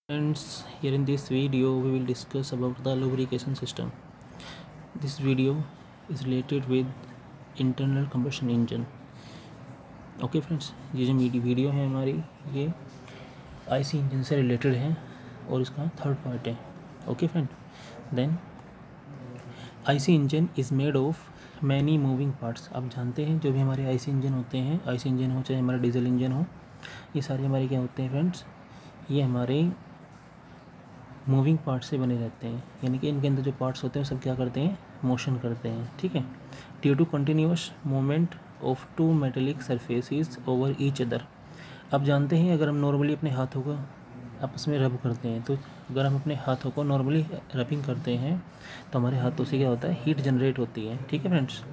Friends, here in this video we will discuss about the lubrication system. This video is related with internal combustion engine. Okay friends, ये जो video है हमारी ये IC engine से related है और इसका थर्ड पार्ट है. Okay friend, then IC engine is made of many moving parts. आप जानते हैं जो भी हमारे आईसी इंजन होते हैं, आईसी इंजन हो चाहे हमारा डीजल इंजन हो, ये सारे हमारे क्या होते हैं फ्रेंड्स, ये हमारे मूविंग पार्ट्स से बने रहते हैं. यानी कि इनके अंदर जो पार्ट्स होते हैं वो सब क्या करते हैं, मोशन करते हैं. ठीक है, due to continuous movement of two metallic surfaces over each other. आप जानते हैं अगर हम नॉर्मली अपने हाथों को आपस में रब करते हैं, तो अगर हम अपने हाथों को नॉर्मली रबिंग करते हैं तो हमारे हाथों से क्या होता है, हीट जनरेट होती है. ठीक है फ्रेंड्स,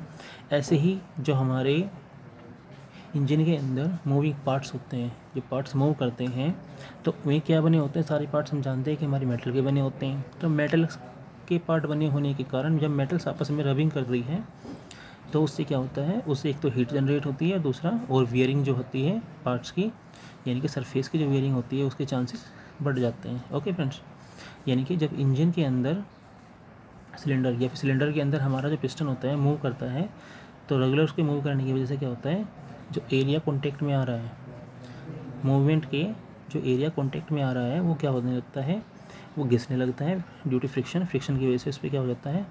ऐसे ही जो हमारे इंजन के अंदर मूविंग पार्ट्स होते हैं, जो पार्ट्स मूव करते हैं, तो वे क्या बने होते हैं, सारे पार्ट्स हम जानते हैं कि हमारे मेटल के बने होते हैं. तो मेटल के पार्ट बने होने के कारण जब मेटल्स आपस में रबिंग कर रही है तो उससे क्या होता है, उससे एक तो हीट जनरेट होती है, दूसरा और वियरिंग जो होती है पार्ट्स की, यानी कि सरफेस की जो वियरिंग होती है उसके चांसेस बढ़ जाते हैं. ओके फ्रेंड्स, यानी कि जब इंजन के अंदर सिलेंडर या फिर सिलेंडर के अंदर हमारा जो पिस्टन होता है मूव करता है, तो रेगुलर उसके मूव करने की वजह से क्या होता है, जो एरिया कॉन्टेक्ट में आ रहा है, मूवमेंट के जो एरिया कॉन्टेक्ट में आ रहा है वो क्या होने लगता है, वो घिसने लगता है. ड्यू टू फ्रिक्शन की वजह से उस पर क्या हो जाता है,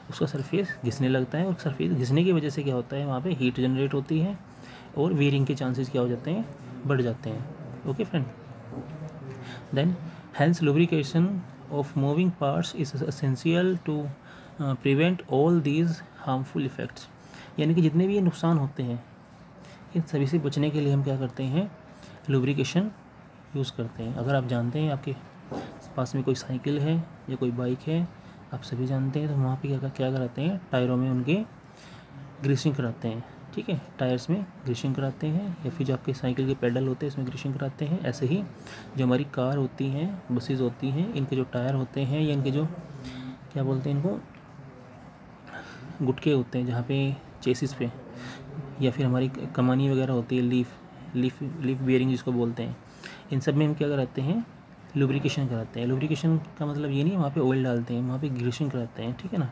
उसका सरफेस घिसने लगता है, और सरफेस घिसने की वजह से क्या होता है, वहाँ पे हीट जनरेट होती है और वेयरिंग के चांसेस क्या हो जाते हैं, बढ़ जाते हैं. Okay friend, then hence lubrication of moving parts is essential to prevent all these harmful effects. यानी कि जितने भी ये नुकसान होते हैं इन सभी से बचने के लिए हम क्या करते हैं, लुब्रिकेशन यूज़ करते हैं. अगर आप जानते हैं आपके पास में कोई साइकिल है या कोई बाइक है, आप सभी जानते हैं, तो वहाँ पे क्या कराते हैं, टायरों में उनके ग्रीसिंग कराते हैं. ठीक है, टायर्स में ग्रीसिंग कराते हैं, या फिर जो आपके साइकिल के पेडल होते हैं इसमें ग्रीसिंग कराते हैं. ऐसे ही जो हमारी कार होती हैं, बसेस होती हैं, इनके जो टायर होते हैं या इनके जो क्या बोलते हैं, इनको गुटके होते हैं जहाँ पे चेसिस पे, या फिर हमारी कमानी वगैरह होती है, लीफ बियरिंग जिसको बोलते हैं, इन सब में हम क्या कराते हैं, लुब्रिकेशन कराते हैं. लुब्रिकेशन का मतलब ये नहीं है वहाँ पे ऑयल डालते हैं, वहाँ पे ग्रीसिंग कराते हैं. ठीक है ना,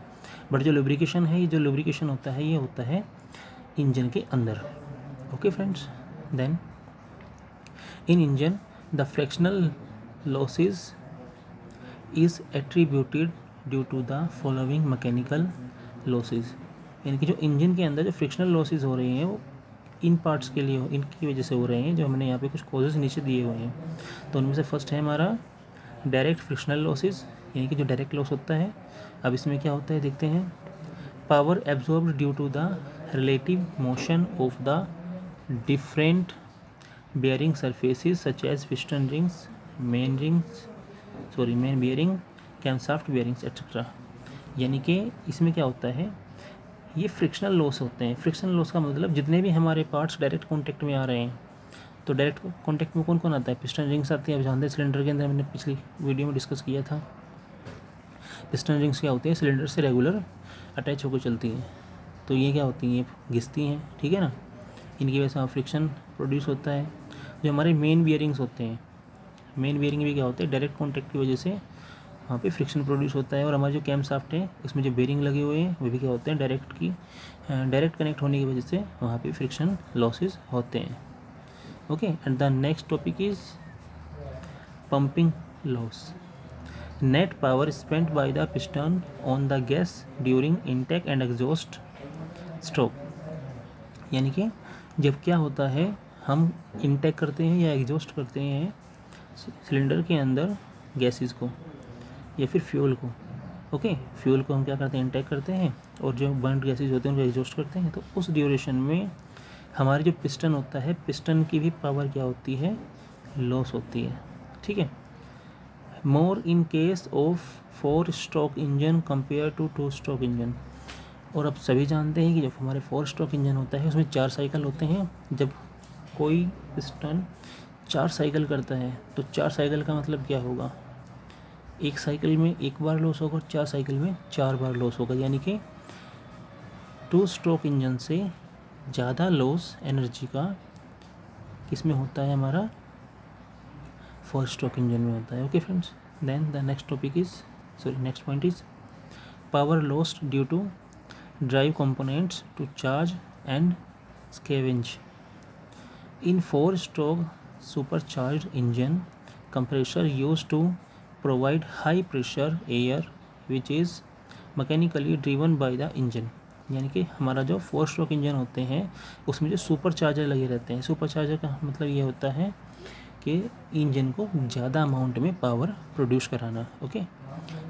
बट जो लुब्रिकेशन है, ये जो लुब्रिकेशन होता है ये होता है इंजन के अंदर. Okay friends, then in engine the frictional losses is attributed due to the following mechanical losses. यानी कि जो इंजन के अंदर जो फ्रिक्शनल लॉसेस हो रहे हैं वो इन पार्ट्स के लिए, इनकी वजह से हो रहे हैं, जो हमने यहाँ पे कुछ कॉजेज नीचे दिए हुए हैं. तो उनमें से फर्स्ट है हमारा डायरेक्ट फ्रिक्शनल लॉसेस, यानी कि जो डायरेक्ट लॉस होता है. अब इसमें क्या होता है देखते हैं, power absorbed due to the relative motion of the different bearing surfaces such as piston rings, main bearing, camshaft bearings etcetera. यानी कि इसमें क्या होता है, ये फ्रिक्शनल लॉस होते हैं. फ्रिक्शनल लॉस का मतलब जितने भी हमारे पार्ट्स डायरेक्ट कॉन्टेक्ट में आ रहे हैं, तो डायरेक्ट कॉन्टेक्ट में कौन कौन आता है, पिस्टन रिंग्स आती है. अब जानते हैं सिलेंडर के अंदर, मैंने पिछली वीडियो में डिस्कस किया था, पिस्टन रिंग्स क्या होती है, सिलेंडर से रेगुलर अटैच होकर चलती हैं. तो ये क्या होती हैं, ये घिसती हैं. ठीक है ना, इनकी वजह से फ्रिक्शन प्रोड्यूस होता है. जो हमारे मेन बियरिंग्स होते हैं, मेन बियरिंग भी क्या होते हैं, डायरेक्ट कॉन्टेक्ट की वजह से वहाँ पे फ्रिक्शन प्रोड्यूस होता है. और हमारे जो कैम शाफ्ट है इसमें जो बेरिंग लगे हुए हैं वो भी क्या होते हैं, डायरेक्ट कनेक्ट होने की वजह से वहाँ पे फ्रिक्शन लॉसेस होते हैं. Okay, and the next topic is pumping loss. Net power spent by the piston on the gas during intake and exhaust stroke. यानी कि जब क्या होता है, हम इनटेक करते हैं या एग्जॉस्ट करते हैं सिलेंडर के अंदर गैसेस को या फिर फ्यूल को. ओके, फ्यूल को हम क्या करते हैं, इनटेक करते हैं, और जो बर्न्ड गैसेस होते हैं उनको एग्जॉस्ट करते हैं. तो उस ड्यूरेशन में हमारे जो पिस्टन होता है, पिस्टन की भी पावर क्या होती है, लॉस होती है. ठीक है, more in case of 4 stroke engine compare to 2 stroke engine. और अब सभी जानते हैं कि जब हमारे 4 स्ट्रोक इंजन होता है उसमें 4 साइकिल होते हैं. जब कोई पिस्टन 4 साइकिल करता है तो 4 साइकिल का मतलब क्या होगा, एक साइकिल में एक बार लॉस होगा और 4 साइकिल में 4 बार लॉस होगा. यानी कि 2 स्ट्रोक इंजन से ज़्यादा लॉस एनर्जी का किस में होता है, हमारा फोर स्ट्रोक इंजन में होता है। Okay friends, then the next topic is next point is power lost due to drive components to charge and scavenge. In four stroke supercharged engine, compressor used to provide high pressure air which is mechanically driven by the engine। यानी कि हमारा जो four stroke engine होते हैं उसमें जो super charger लगे रहते हैं, सुपर चार्जर का मतलब ये होता है कि इंजन को ज़्यादा अमाउंट में पावर प्रोड्यूस कराना। Okay,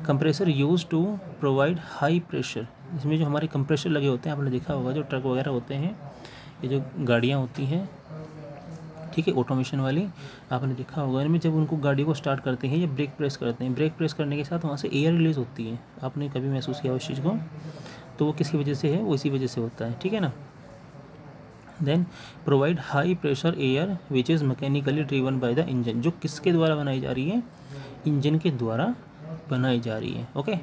compressor use to provide high pressure, इसमें जो हमारे कंप्रेसर लगे होते हैं आपने देखा होगा, जो ट्रक वगैरह होते हैं, ये जो गाड़ियाँ होती हैं, ठीक है, ऑटोमेशन वाली, आपने देखा होगा इनमें जब उनको गाड़ी को स्टार्ट करते हैं या ब्रेक प्रेस करते हैं, ब्रेक प्रेस करने के साथ वहाँ से एयर रिलीज़ होती है। आपने कभी महसूस किया उस चीज़ को? तो वो किसकी वजह से है? वो इसी वजह से होता है, ठीक है ना। Then provide high pressure air which is mechanically driven by the engine, जो किसके द्वारा बनाई जा रही है? इंजन के द्वारा बनाई जा रही है। Okay,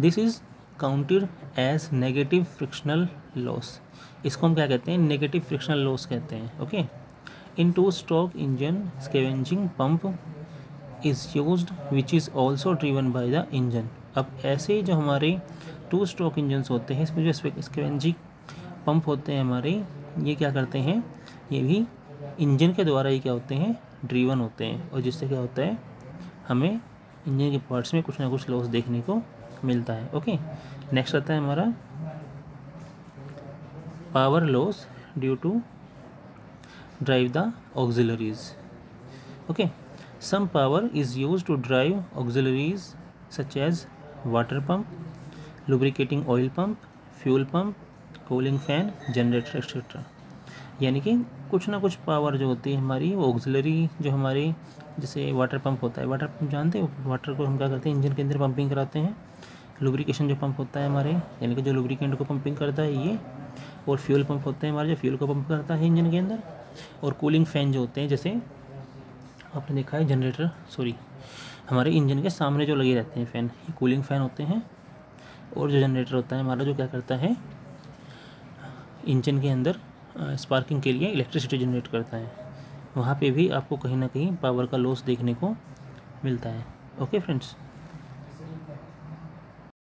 this is counted as negative frictional loss. इसको हम क्या कहते हैं? नेगेटिव फ्रिक्शनल लॉस कहते हैं। Okay, in two stroke engine scavenging pump is used which is also driven by the engine। अब ऐसे जो हमारे टू स्ट्रोक इंजन्स होते हैं इसमें जो स्कैवेंजिंग पंप होते हैं हमारे, ये क्या करते हैं? ये भी इंजन के द्वारा ही क्या होते हैं? ड्रीवन होते हैं, और जिससे क्या होता है? हमें इंजन के पार्ट्स में कुछ ना कुछ लॉस देखने को मिलता है। ओके, नेक्स्ट आता है हमारा power loss due to drive the auxiliaries। okay, some power is used to drive auxiliaries such as water pump, lubricating oil pump, fuel pump, cooling fan, generator etc। यानी कि कुछ ना कुछ पावर जो होती है हमारी, वो ऑक्सिलरी जो हमारे, जैसे वाटर पंप होता है, वाटर पंप जानते हो, वाटर को हम क्या करते हैं? इंजन के अंदर पंपिंग कराते हैं। लुब्रिकेशन जो पंप होता है हमारे, यानी कि जो लुब्रिकेंट को पंपिंग करता है ये, और फ्यूल पंप होते हैं हमारे, जो फ्यूल को पंप करता है इंजन के अंदर, और कूलिंग फ़ैन जो होते हैं, जैसे आपने देखा है जनरेटर, हमारे इंजन के सामने जो लगे रहते हैं फ़ैन, ये कूलिंग फ़ैन होते हैं। और जो जनरेटर होता है हमारा, जो क्या करता है? इंजन के अंदर स्पार्किंग के लिए इलेक्ट्रिसिटी जनरेट करता है। वहाँ पे भी आपको कहीं ना कहीं पावर का लॉस देखने को मिलता है। Okay friends.